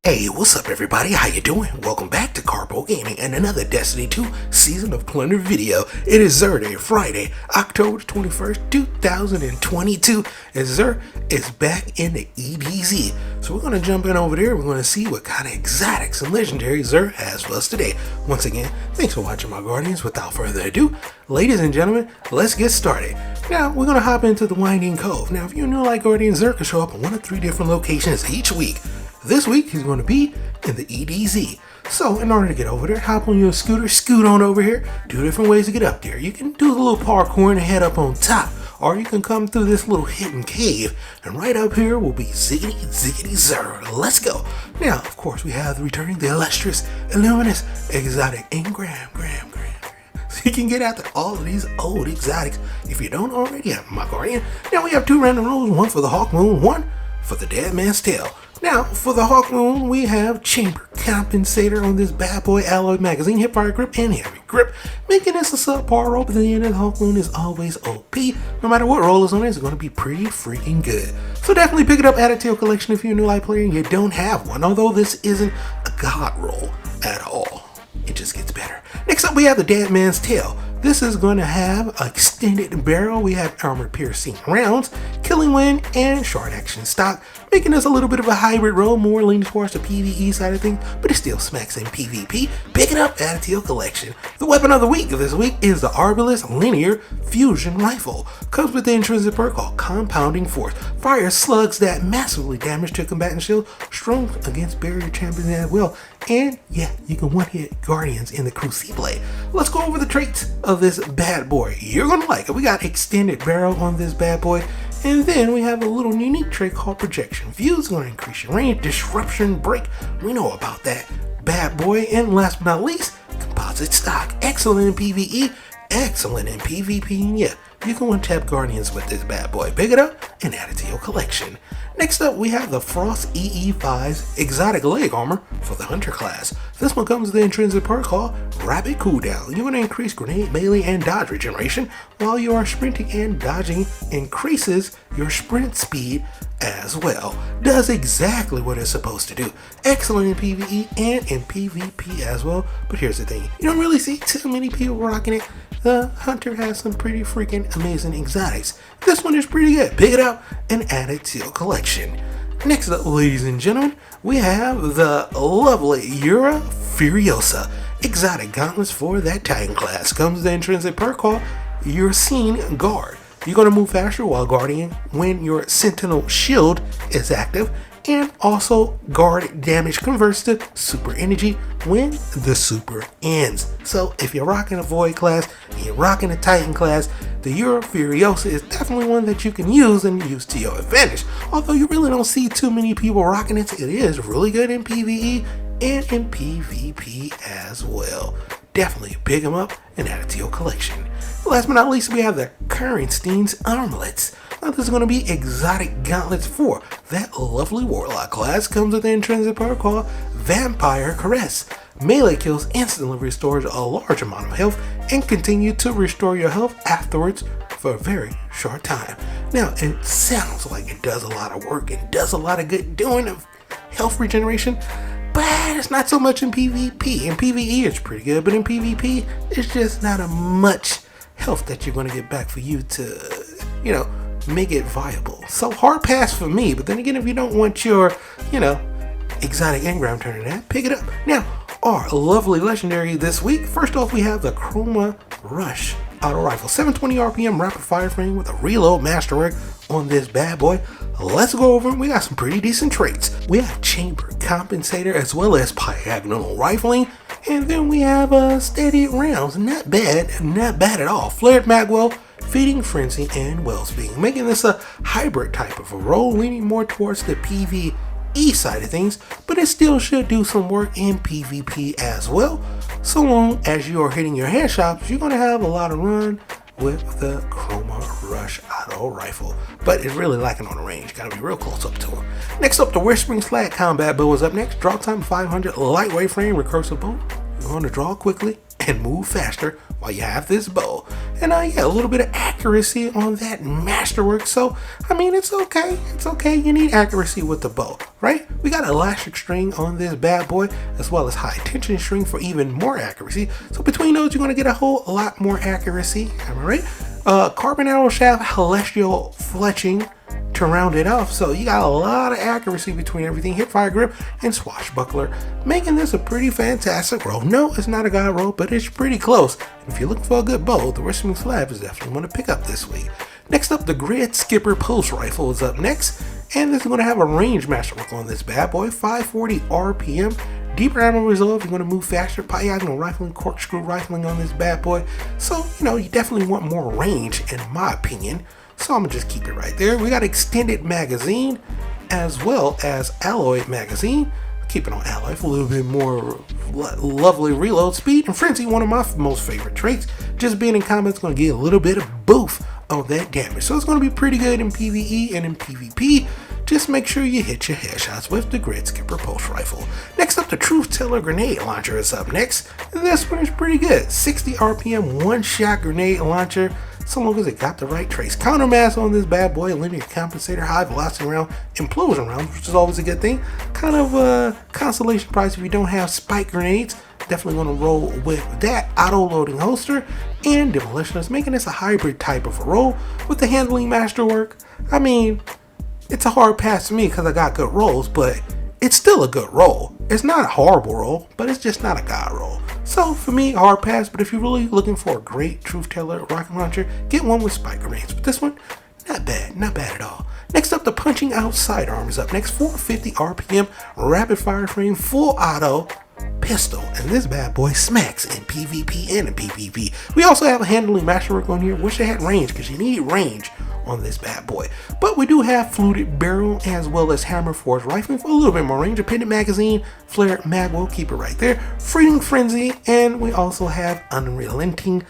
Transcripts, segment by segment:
Hey, what's up everybody? How you doing? Welcome back to Karpo Gaming and another Destiny 2 Season of Plunder video. It is Xur Day, Friday, October 21st, 2022, and Xur is back in the EDZ. So we're going to jump in over there. We're going to see what kind of exotics and legendary Xur has for us today. Once again, thanks for watching my Guardians. Without further ado, ladies and gentlemen, let's get started. Now, we're going to hop into the Winding Cove. Now, if you know like Guardian, Xur can show up in one of three different locations each week. This week, he's going to be in the EDZ. So, in order to get over there, hop on your scooter, scoot on over here. Two different ways to get up there. You can do a little parkour and head up on top, or you can come through this little hidden cave, and right up here will be Ziggity Xur. Let's go. Now, of course, we have returning the illustrious, illuminous, exotic, and gram. So you can get after all of these old exotics if you don't already have my Guardian. Now, we have two random rolls, one for the Hawk Moon, one for the Dead Man's Tail. Now, for the Hawk Moon, we have Chamber Compensator on this bad boy alloy magazine, hipfire grip, and heavy grip, making this a subpar roll, but the end of the Hawk Moon is always OP. No matter what roll is on it, it's going to be pretty freaking good. So definitely pick it up, add it to your collection if you're a new light player and you don't have one, although this isn't a god roll at all. It just gets better. Next up, we have the Dead Man's Tail. This is going to have an extended barrel. We have armor-piercing rounds, killing wind, and short action stock, making this a little bit of a hybrid roll, more leaning towards the PvE side of things, but it still smacks in PvP. Pick it up, add it to your collection. The weapon of the week this week is the Arbalest Linear Fusion Rifle. Comes with the intrinsic perk called Compounding Force. Fires slugs that massively damage to combatant shield, strong against barrier champions as well. And yeah, you can one-hit Guardians in the Crucible. Let's go over the traits of this bad boy. You're gonna like it. We got extended barrel on this bad boy, and then we have a little unique trait called Projection View. It's gonna increase your range. Disruption Break, we know about that bad boy. And last but not least, Composite Stock. Excellent in PvE, excellent in PvP, and yeah, you can one-tap Guardians with this bad boy. Pick it up and add it to your collection. Next up, we have the Frost EE5's exotic leg armor for the Hunter class. This one comes with the intrinsic perk called Rapid Cooldown. You're going to increase grenade, melee, and dodge regeneration while you are sprinting, and dodging increases your sprint speed as well. Does exactly what it's supposed to do. Excellent in PvE and in PvP as well. But here's the thing, you don't really see too many people rocking it. The Hunter has some pretty freaking amazing exotics. This one is pretty good. Pick it up and add it to your collection. Next up, ladies and gentlemen, we have the lovely Xur Furiosa. Exotic gauntlets for that Titan class. Comes with the intrinsic perk called Ursine Guard. You're going to move faster while guarding when your Sentinel shield is active, and also guard damage converts to super energy when the super ends. So if you're rocking a Void class and you're rocking a Titan class, the Xur Furiosa is definitely one that you can use and use to your advantage. Although you really don't see too many people rocking it, it is really good in PvE and in PvP as well. Definitely pick them up and add it to your collection. Last but not least, we have the Kernstein's Armlets. Now this is going to be exotic gauntlets for that lovely Warlock class. Comes with an intrinsic perk called Vampire Caress. Melee kills instantly restores a large amount of health and continue to restore your health afterwards for a very short time. Now it sounds like it does a lot of work and does a lot of good doing of health regeneration, but it's not so much in PvP. In PvE it's pretty good, but in PvP it's just not a much health that you're going to get back for you to, you know, make it viable. So hard pass for me, but then again, if you don't want your, you know, exotic engram turning that, pick it up. Now, our lovely legendary this week, first off, we have the Chroma Rush auto rifle, 720 RPM rapid fire frame with a reload masterwork on this bad boy. Let's go over them. We got some pretty decent traits. We have Chamber Compensator as well as Diagonal Rifling, and then we have steady rounds. Not bad at all. Flared Magwell, Feeding Frenzy, and Wellspring, making this a hybrid type of a roll, leaning more towards the PvE side of things, but it still should do some work in PvP as well. So long as you are hitting your headshots, you're going to have a lot of run with the Chroma Rush auto rifle, but it's really lacking on the range. Gotta be real close up to him. Next up, the Whispering Slag combat build is up next. Draw time 500, lightweight frame, recursive bow. You're going to draw quickly and move faster while you have this bow. And yeah, a little bit of accuracy on that masterwork. So, I mean, it's okay. It's okay. You need accuracy with the bow, right? We got elastic string on this bad boy, as well as high tension string for even more accuracy. So between those, you're going to get a whole lot more accuracy. Am I right? Carbon arrow shaft, celestial fletching to round it off. So you got a lot of accuracy between everything, hip fire grip and swashbuckler, making this a pretty fantastic roll. No, it's not a god roll, but it's pretty close. And if you're looking for a good bow, the Wrestling Slab is definitely one to pick up this week. Next up, the Grid Skipper Pulse Rifle is up next, and this is going to have a range masterwork on this bad boy, 540 RPM. Deeper ammo resolve, you're going to move faster, polygonal rifling, corkscrew rifling on this bad boy. So, you know, you definitely want more range in my opinion. So I'm going to just keep it right there. We got extended magazine as well as alloy magazine. Keep it on alloy for a little bit more lovely reload speed. And frenzy, one of my most favorite traits. Just being in combat is going to get a little bit of boost on that damage. So it's going to be pretty good in PvE and in PvP. Just make sure you hit your headshots with the Grid Skipper Pulse Rifle. Next up, the Truth Teller Grenade Launcher is up next. And this one is pretty good. 60 RPM, one-shot grenade launcher. So long as it got the right trace. Counter mass on this bad boy, linear compensator, high velocity round, implosion rounds, which is always a good thing. Kind of a consolation prize if you don't have spike grenades. Definitely going to roll with that. Auto loading holster and demolitionist, making this a hybrid type of a roll with the handling masterwork. I mean, it's a hard pass to me because I got good rolls, but it's still a good roll. It's not a horrible roll, but it's just not a god roll. So for me, hard pass, but if you're really looking for a great Truth Teller rocket launcher, get one with spike grenades. But this one, not bad at all. Next up, the Punching Out Sidearm is up next. 450 RPM, rapid fire frame, full auto pistol. And this bad boy smacks in PvP and in PvP. We also have a handling masterwork on here. Wish I had range, because you need range on this bad boy. But we do have fluted barrel as well as hammer forged rifling for a little bit more range. A pendant magazine, flare magwell, keep it right there. Freedom frenzy, and we also have unrelenting,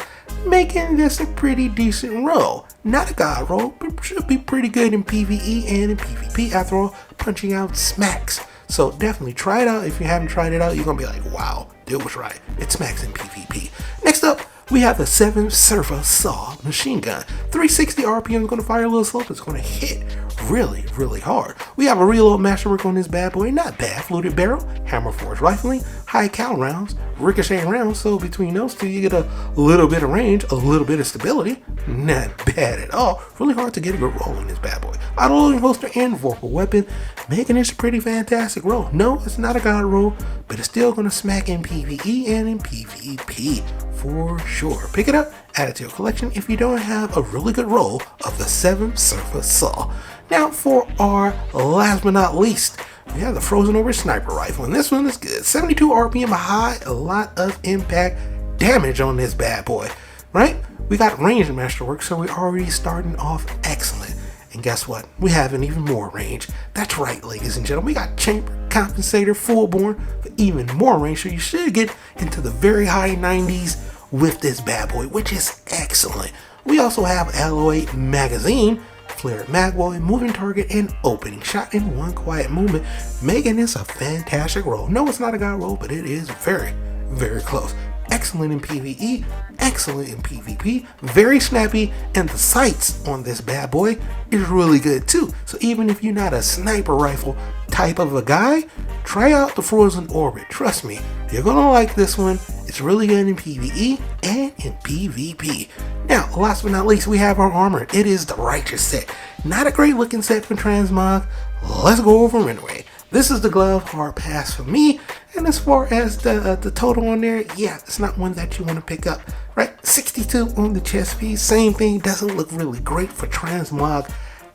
making this a pretty decent roll. Not a god roll, but should be pretty good in PvE and in PvP. After all, Punching Out smacks. So definitely try it out. If you haven't tried it out, you're gonna be like, wow, dude was right. It smacks in PvP. Next up, we have the 7 Surfer Saw machine gun. 360 RPM, going to fire a little slow, but it's going to hit really, really hard. We have a reload masterwork on this bad boy. Not bad. Fluted barrel, hammer forged rifling, high cal rounds, ricochet rounds. So between those two, you get a little bit of range, a little bit of stability. Not bad at all. Really hard to get a good roll on this bad boy. Auto loading holster and vorpal weapon, making this a pretty fantastic roll. No, it's not a god roll, but it's still going to smack in PvE and in PvP. For sure. Pick it up, add it to your collection if you don't have a really good roll of the 7 Surfer Saw. Now for our last but not least, we have the Frozen Over Sniper Rifle, and this one is good. 72 RPM high, a lot of impact damage on this bad boy, right? We got range masterwork, so we're already starting off excellent. And guess what? We have an even more range. That's right, ladies and gentlemen. We got chamber compensator full bore for even more range, so you should get into the very high 90s with this bad boy, which is excellent. We also have alloy magazine, flared magwell, moving target, and opening shot in one quiet movement, making this a fantastic roll. No, it's not a god roll, but it is very, very close. Excellent in PvE, excellent in PvP, very snappy, and the sights on this bad boy is really good too. So even if you're not a sniper rifle type of a guy, try out the Frozen Orbit. Trust me, you're gonna like this one. It's really good in PvE and in PvP. Now, last but not least, we have our armor. It is the Righteous set. Not a great looking set for transmog. Let's go over them anyway. This is the glove, hard pass for me. And as far as the total on there, yeah, it's not one that you want to pick up, right? 62 on the chest piece. Same thing, doesn't look really great for transmog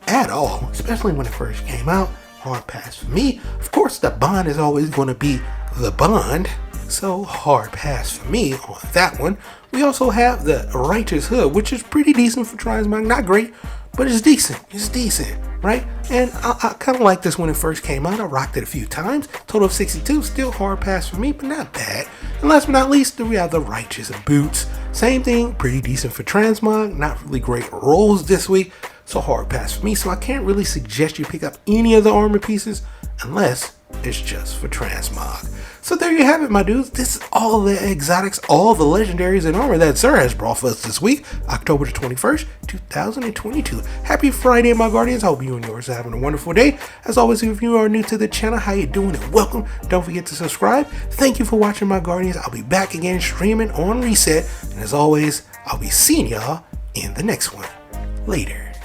at all, especially when it first came out. Hard pass for me. Of course, the bond is always going to be the bond. So hard pass for me on that one. We also have the Righteous Hood, which is pretty decent for transmog. Not great, but it's decent. It's decent, right? And I kind of like this when it first came out. I rocked it a few times. Total of 62. Still hard pass for me, but not bad. And last but not least, we have the Righteous Boots. Same thing, pretty decent for transmog. Not really great rolls this week. So hard pass for me. So I can't really suggest you pick up any of the armor pieces unless it's just for transmog. So there you have it, my dudes. This is all the exotics, all the legendaries and armor that Xur has brought for us this week, October the 21st, 2022. Happy Friday, my guardians. I hope you and yours are having a wonderful day. As always, if you are new to the channel, how you doing and welcome. Don't forget to subscribe. Thank you for watching, my guardians. I'll be back again streaming on Reset. And as always, I'll be seeing y'all in the next one. Later.